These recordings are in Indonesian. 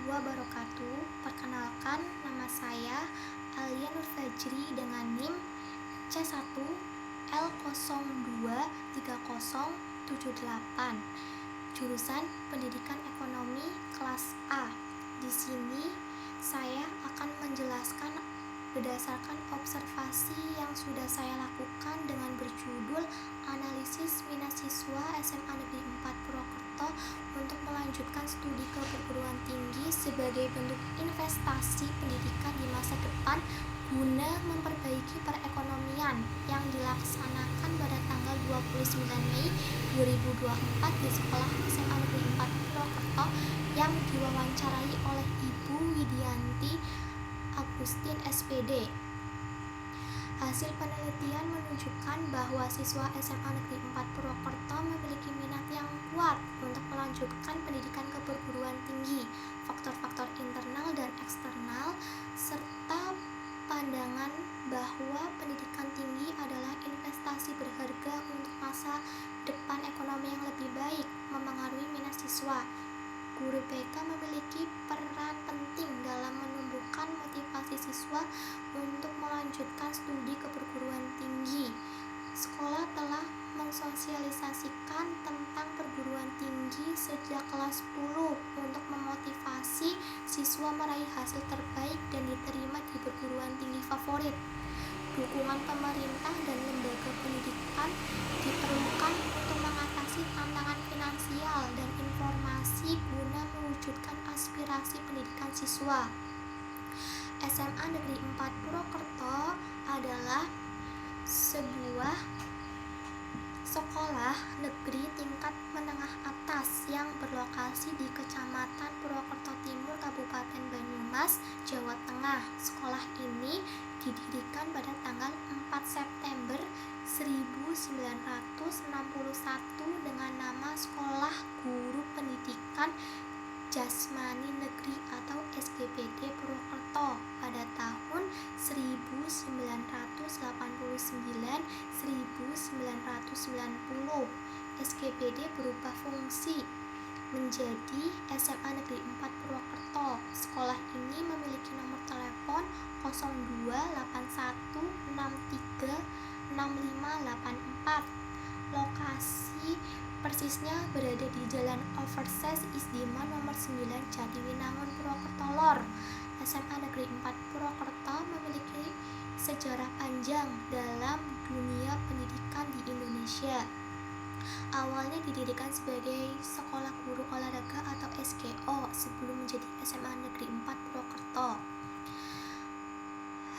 warahmatullahi wabarakatuh. Perkenalkan, nama saya Alia Nur Fajri dengan NIM C1L023078, jurusan Pendidikan Ekonomi kelas A. Di sini saya akan menjelaskan berdasarkan observasi yang sudah saya lakukan dengan berjudul Analisis Minat Siswa SMA Negeri 4 Purwokerto untuk melanjutkan studi ke perguruan tinggi sebagai bentuk investasi pendidikan di masa depan guna memperbaiki perekonomian, yang dilaksanakan pada tanggal 29 Mei 2024 di Sekolah SMA Negeri 4 Purwokerto, yang diwawancarai oleh Ibu Widianti Agustin SPD. Hasil penelitian menunjukkan bahwa siswa SMA Negeri 4 Purwokerto memiliki minat yang kuat untuk melanjutkan pendidikan ke perguruan tinggi. Faktor-faktor internal dan eksternal serta pandangan bahwa pendidikan tinggi adalah investasi berharga untuk masa depan ekonomi yang lebih baik memengaruhi minat siswa. Guru BK memiliki peran penting dalam menumbuhkan motivasi siswa untuk melanjutkan studi ke perguruan tinggi. Sekolah telah mensosialisasikan tentang perguruan tinggi sejak kelas 10 untuk memotivasi siswa meraih hasil terbaik dan diterima di perguruan tinggi favorit. Dukungan pemerintah dan lembaga pendidikan diperlukan untuk mengatasi tantangan finansial dan informasi guna mewujudkan aspirasi pendidikan siswa. SMA Negeri 4 Purwokerto adalah sebuah sekolah negeri tingkat menengah atas yang berlokasi di Kecamatan Purwokerto Timur, Kabupaten Banyumas, Jawa Tengah. Sekolah ini didirikan pada tanggal 4 September 1961 dengan nama Sekolah Guru Pendidikan Jasmani Negeri atau SGPD Purwokerto pada tahun 1989-1990. SGPD berubah fungsi menjadi SMA Negeri 4 Purwokerto. Sekolah ini memiliki nomor telepon 0281636584. Lokasi persisnya berada di Jalan Overses Isdiman nomor 9 Jatiwinangun, Purwokerto Lor. SMA Negeri 4 Purwokerto memiliki sejarah panjang dalam dunia pendidikan di Indonesia. Awalnya didirikan sebagai Sekolah Guru Olahraga atau SGO sebelum menjadi SMA Negeri 4 Purwokerto.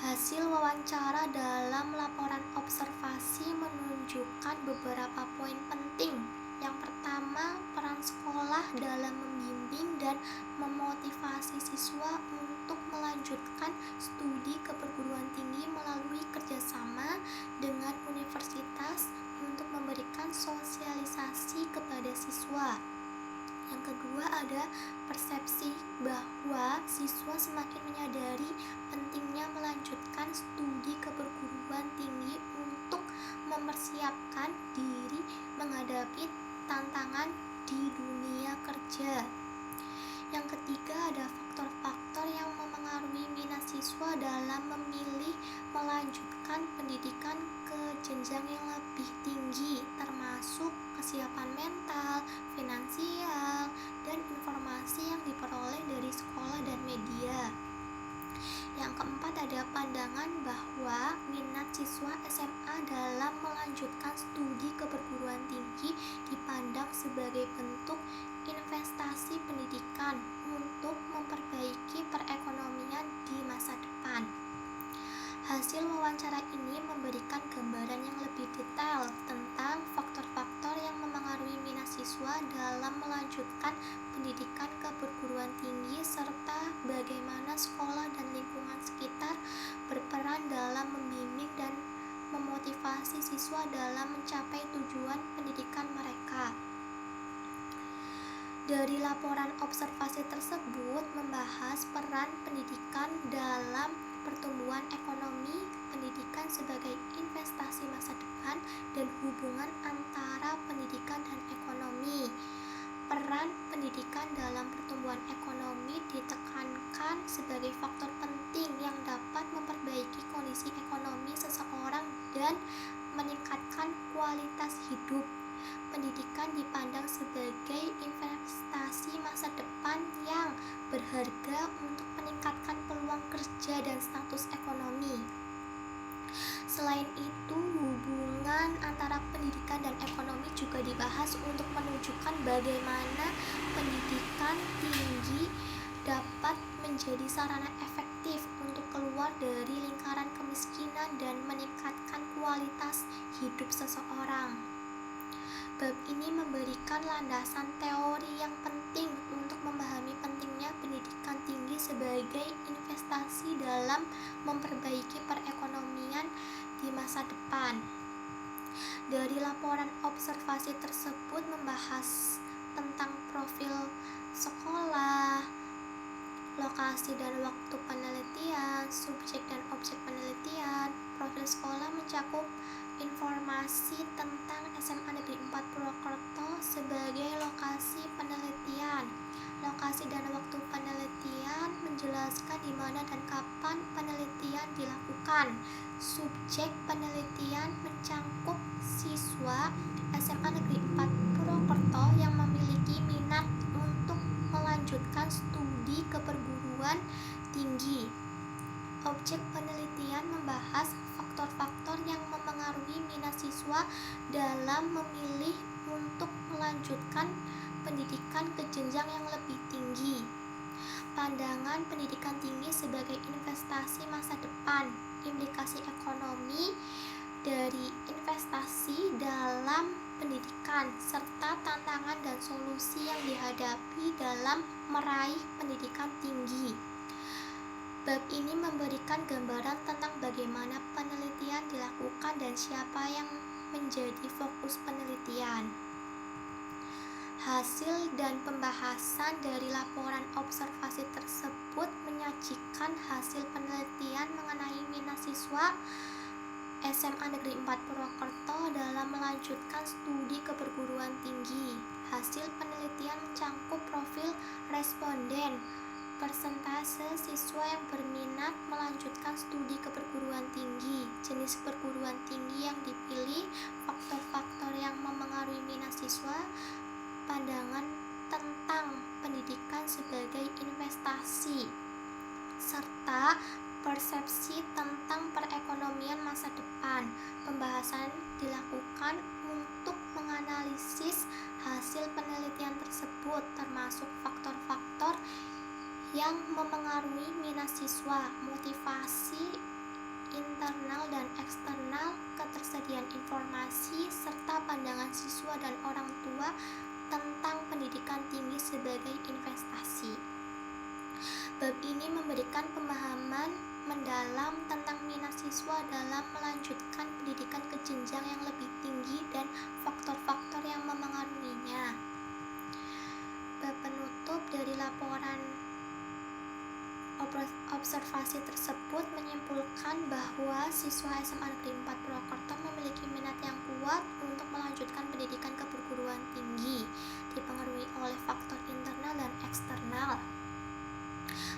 Hasil wawancara dalam laporan observasi menunjukkan beberapa poin penting. Yang pertama, peran sekolah dalam membimbing dan memotivasi siswa untuk melanjutkan studi ke perguruan tinggi melalui kerjasama dengan universitas untuk memberikan sosialisasi kepada siswa. Yang kedua, ada persepsi bahwa siswa semakin menyadari pentingnya melanjutkan studi ke perguruan tinggi untuk mempersiapkan diri menghadapi tantangan di dunia kerja. Yang ketiga, ada faktor-faktor yang memengaruhi minat siswa dalam memilih melanjutkan pendidikan ke jenjang yang lebih tinggi, termasuk kesiapan mental, finansial, dan informasi yang diperoleh dari sekolah dan media. Yang keempat, ada pandangan bahwa minat siswa SMA dalam melanjutkan studi ke perguruan tinggi dipandang sebagai bentuk investasi pendidikan untuk memperbaiki perekonomian di masa depan. Hasil wawancara ini memberikan gambaran yang lebih detail tentang faktor-faktor yang memengaruhi minat siswa dalam melanjutkan pendidikan ke perguruan tinggi serta bagaimana sekolah dan lingkungan sekitar berperan dalam membimbing dan memotivasi siswa dalam mencapai tujuan pendidikan mereka. Dari laporan observasi tersebut membahas peran pendidikan dalam pertumbuhan ekonomi, pendidikan sebagai investasi masa depan, dan hubungan antara pendidikan dan ekonomi. Peran pendidikan dalam pertumbuhan ekonomi ditekankan sebagai faktor penting yang dapat memperbaiki kondisi ekonomi seseorang dan meningkatkan kualitas hidup. Pendidikan dipandang sebagai investasi masa depan yang berharga untuk meningkatkan peluang kerja dan status ekonomi. Selain itu, hubungan antara pendidikan dan ekonomi juga dibahas untuk menunjukkan bagaimana pendidikan tinggi dapat menjadi sarana efektif untuk keluar dari lingkaran kemiskinan dan meningkatkan kualitas hidup seseorang. Bab ini memberikan landasan teori yang penting untuk memahami pentingnya pendidikan tinggi sebagai investasi dalam memperbaiki perekonomian di masa depan. Dari laporan observasi tersebut membahas tentang profil sekolah, lokasi dan waktu penelitian, subjek dan objek penelitian. Profil sekolah mencakup informasi tentang SMA Negeri 4 Purwokerto sebagai lokasi penelitian. Lokasi dan waktu penelitian menjelaskan di mana dan kapan penelitian dilakukan. Subjek penelitian mencakup siswa SMA Negeri 4 Purwokerto yang memiliki minat untuk melanjutkan studi ke perguruan tinggi. Objek penelitian membahas faktor-faktor yang memengaruhi minat siswa dalam memilih untuk melanjutkan pendidikan ke jenjang yang lebih tinggi. Pandangan pendidikan tinggi sebagai investasi masa depan, implikasi ekonomi dari investasi dalam pendidikan, serta tantangan dan solusi yang dihadapi dalam meraih pendidikan tinggi. Bab ini memberikan gambaran tentang bagaimana penelitian dilakukan dan siapa yang menjadi fokus penelitian. Hasil dan pembahasan dari laporan observasi tersebut menyajikan hasil penelitian mengenai minat siswa SMA Negeri 4 Purwokerto dalam melanjutkan studi ke perguruan tinggi. Hasil penelitian mencakup profil responden, persentase siswa yang berminat melanjutkan studi ke perguruan tinggi, jenis perguruan tinggi yang dipilih, faktor-faktor yang memengaruhi minat siswa, pandangan tentang pendidikan sebagai investasi, serta persepsi tentang perekonomian masa depan. Pembahasan dilakukan untuk menganalisis hasil penelitian tersebut, termasuk faktor-faktor yang memengaruhi minat siswa, motivasi internal dan eksternal, ketersediaan informasi, serta pandangan siswa dan orang tua tentang pendidikan tinggi sebagai investasi. Bab ini memberikan pemahaman mendalam tentang minat siswa dalam melanjutkan pendidikan ke jenjang yang lebih tinggi dan faktor-faktor yang memengaruhinya. Bab penutup dari laporan observasi tersebut menyimpulkan bahwa siswa SMA Negeri 4 Purwokerto memiliki minat yang kuat untuk melanjutkan pendidikan ke perguruan tinggi, dipengaruhi oleh faktor internal dan eksternal.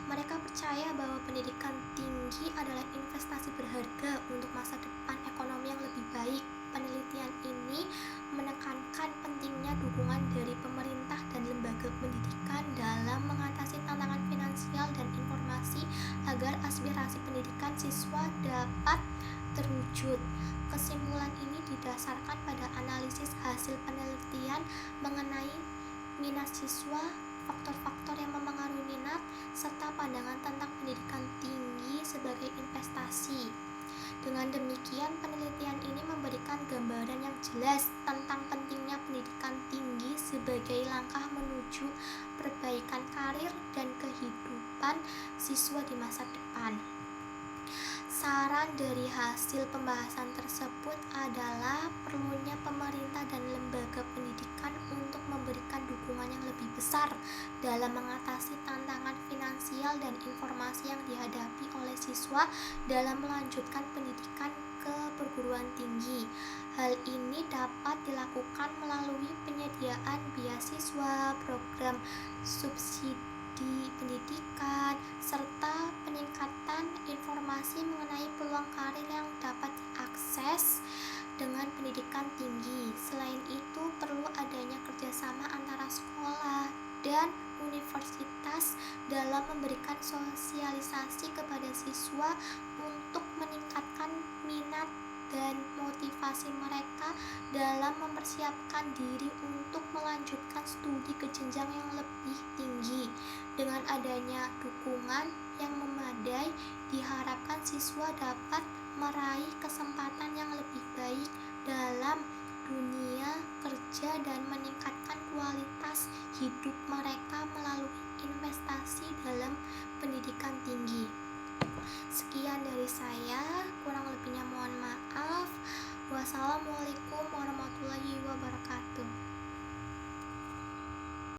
Mereka percaya bahwa pendidikan tinggi adalah investasi berharga untuk masa depan ekonomi yang lebih baik. Penelitian ini menekankan pentingnya dukungan dari pemerintah dan lembaga pendidikan dalam mengatasi tantangan finansial dan informasi agar aspirasi pendidikan siswa dapat terwujud. Kesimpulan ini didasarkan pada analisis hasil penelitian mengenai minat siswa, faktor-faktor yang memengaruhi minat, serta pandangan tentang pendidikan tinggi sebagai investasi. Dengan demikian, penelitian ini memberikan gambaran yang jelas tentang pentingnya pendidikan tinggi sebagai langkah menuju perbaikan karir dan kehidupan siswa di masa depan. Saran dari hasil pembahasan tersebut adalah perlunya pemerintah dan lembaga pendidikan untuk memberikan dukungan yang lebih besar dalam mengatasi tantangan finansial dan informasi yang dihadapi oleh siswa dalam melanjutkan pendidikan ke perguruan tinggi. Hal ini dapat dilakukan melalui penyediaan beasiswa, program subsidi di pendidikan, serta peningkatan informasi mengenai peluang karir yang dapat diakses dengan pendidikan tinggi. Selain itu, perlu adanya kerjasama antara sekolah dan universitas dalam memberikan sosialisasi kepada siswa untuk meningkatkan minat dan motivasi mereka dalam mempersiapkan diri untuk melanjutkan studi ke jenjang yang lebih tinggi. Dengan adanya dukungan yang memadai, diharapkan siswa dapat meraih kesempatan yang lebih baik dalam dunia kerja dan meningkatkan kualitas hidup mereka